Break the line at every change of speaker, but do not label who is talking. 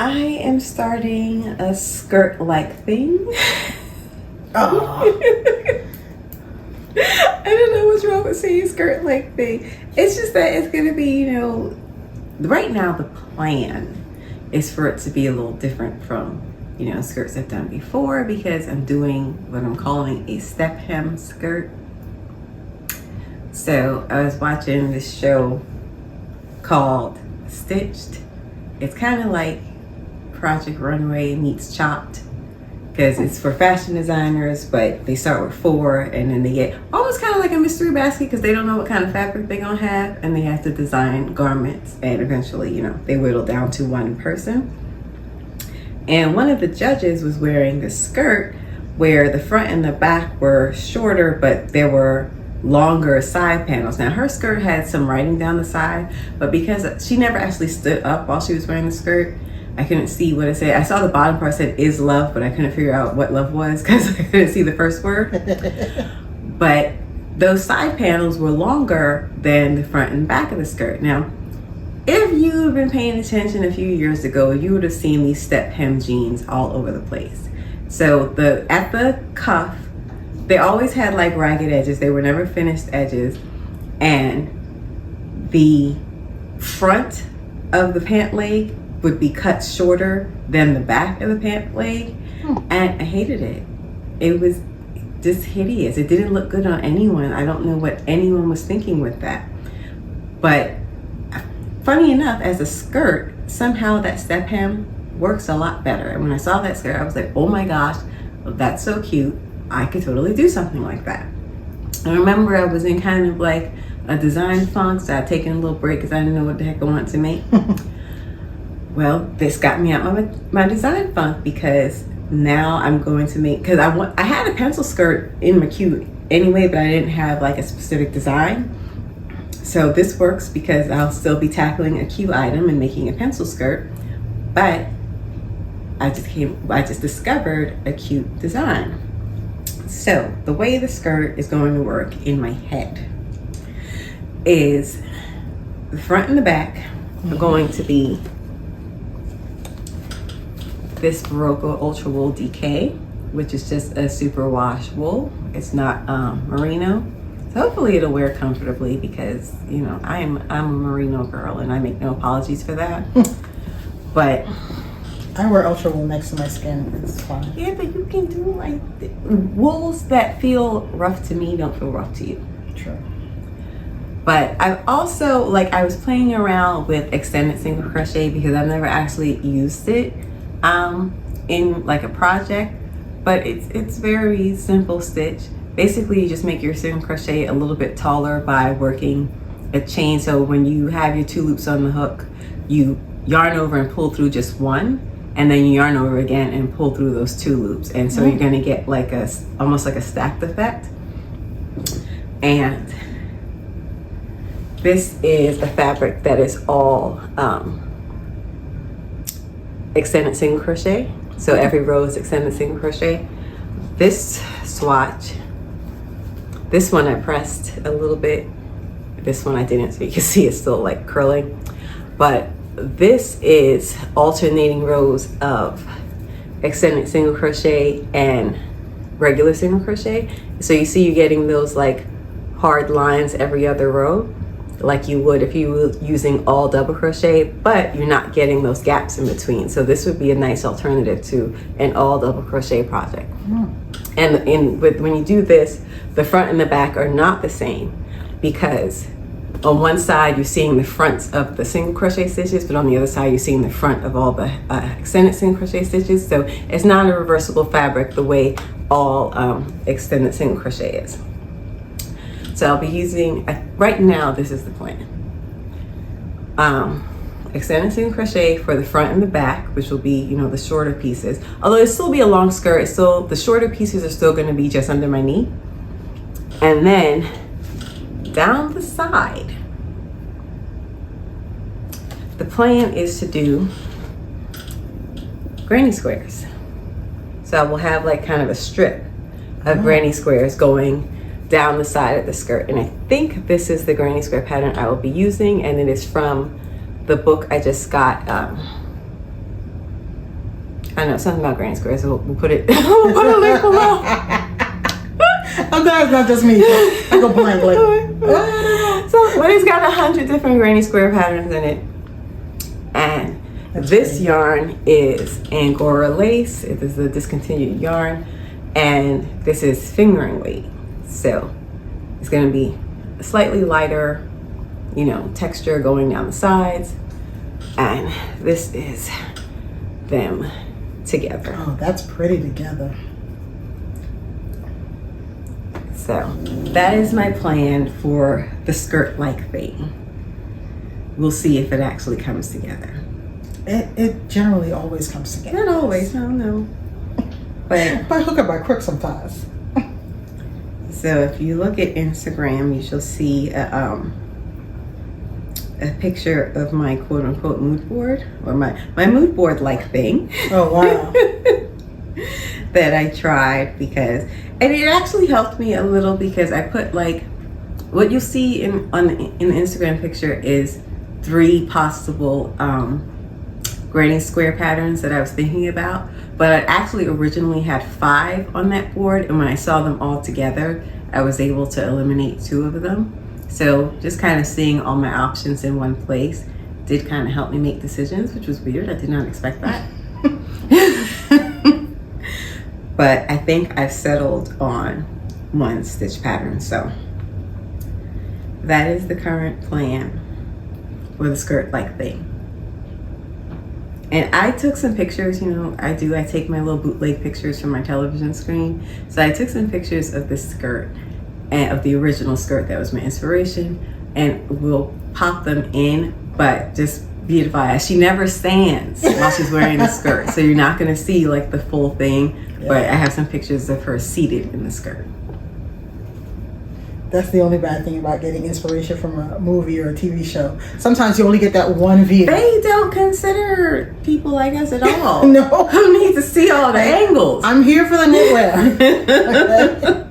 I am starting a skirt-like thing.
Oh.
I don't know what's wrong with saying skirt-like thing. It's just that it's gonna be, right now the plan is for it to be a little different from, skirts I've done before, because I'm doing what I'm calling a step hem skirt. So I was watching this show called Stitched. It's kind of like Project Runway meets Chopped, because it's for fashion designers, but they start with 4 and then they get almost kind of like a mystery basket because they don't know what kind of fabric they're gonna have, and they have to design garments, and eventually, they whittle down to one person. And one of the judges was wearing this skirt where the front and the back were shorter, but there were longer side panels. Now her skirt had some writing down the side, but because she never actually stood up while she was wearing the skirt, I couldn't see what it said. I saw the bottom part said "is love," but I couldn't figure out what love was because I couldn't see the first word. But those side panels were longer than the front and back of the skirt. Now, if you have been paying attention a few years ago, you would have seen these step hem jeans all over the place. So at the cuff, they always had like ragged edges. They were never finished edges. And the front of the pant leg would be cut shorter than the back of the pant leg. And I hated it. It was just hideous. It didn't look good on anyone. I don't know what anyone was thinking with that. But funny enough, as a skirt, somehow that step hem works a lot better. And when I saw that skirt, I was like, oh my gosh, that's so cute. I could totally do something like that. I remember I was in kind of like a design funk, so I'd taken a little break because I didn't know what the heck I wanted to make. Well, this got me out of my design funk, because now I'm going to make, because I had a pencil skirt in my queue anyway, but I didn't have like a specific design. So this works because I'll still be tackling a queue item and making a pencil skirt, but I just discovered a cute design. So the way the skirt is going to work in my head is the front and the back are going to be this Barocco Ultra Wool DK, which is just a super wash wool. It's not merino. So hopefully it'll wear comfortably, because I'm a merino girl and I make no apologies for that. But
I wear ultra wool next to my skin. It's fine.
yeah, but you can do like wools that feel rough to me don't feel rough to you.
True.
But I also, I was playing around with extended single crochet because I've never actually used it in like a project, but it's very simple stitch. Basically, you just make your single crochet a little bit taller by working a chain. So when you have your 2 loops on the hook, you yarn over and pull through just one, and then you yarn over again and pull through those 2 loops. And so you're gonna get like almost like a stacked effect. And this is a fabric that is all extended single crochet. So every row is extended single crochet. This swatch, this one I pressed a little bit. This one I didn't, so you can see it's still like curling. But this is alternating rows of extended single crochet and regular single crochet. So you see you're getting those like hard lines every other row, like you would if you were using all double crochet, but you're not getting those gaps in between. So this would be a nice alternative to an all double crochet project. And when you do this, the front and the back are not the same, because on one side you're seeing the fronts of the single crochet stitches, but on the other side you're seeing the front of all the extended single crochet stitches. So it's not a reversible fabric the way all extended single crochet is. So I'll be using, right now this is the plan. Extended single crochet for the front and the back, which will be, the shorter pieces. Although it'll still be a long skirt, the shorter pieces are still gonna be just under my knee. And then down the side, the plan is to do granny squares. So I will have like kind of a strip of granny squares going down the side of the skirt. And I think this is the granny square pattern I will be using, and it is from the book I just got, I know something about granny squares, so we'll put it. We'll put a link below.
I'm glad it's not just me. I go blank like.
But it's got 100 different granny square patterns in it, and
That's
this
pretty.
yarn is Angora lace. It is a discontinued yarn, and this is fingering weight, so it's going to be a slightly lighter, texture going down the sides, and this is them together.
Oh, that's pretty together.
So that is my plan for the skirt-like thing. We'll see if it actually comes together.
It generally always comes together.
Not always, I don't know. But
By hook or by crook sometimes.
so if you look at Instagram, you shall see a picture of my quote-unquote mood board, or my mood board-like thing.
Oh, wow.
That I tried and it actually helped me a little because I put what you see in the Instagram picture is 3 possible granny square patterns that I was thinking about, but I actually originally had 5 on that board, and when I saw them all together, I was able to eliminate 2 of them. So just kind of seeing all my options in one place did kind of help me make decisions, which was weird. I did not expect that. But I think I've settled on 1 stitch pattern. So that is the current plan for the skirt-like thing. And I took some pictures, I take my little bootleg pictures from my television screen. So I took some pictures of this skirt and of the original skirt that was my inspiration, and we'll pop them in, but just be advised, she never stands while she's wearing the skirt. So you're not gonna see the full thing, but I have some pictures of her seated in the skirt.
That's the only bad thing about getting inspiration from a movie or a TV show. Sometimes you only get that one view.
They don't consider people like us at all.
No.
Who needs to see all the angles?
I'm here for the knitwear.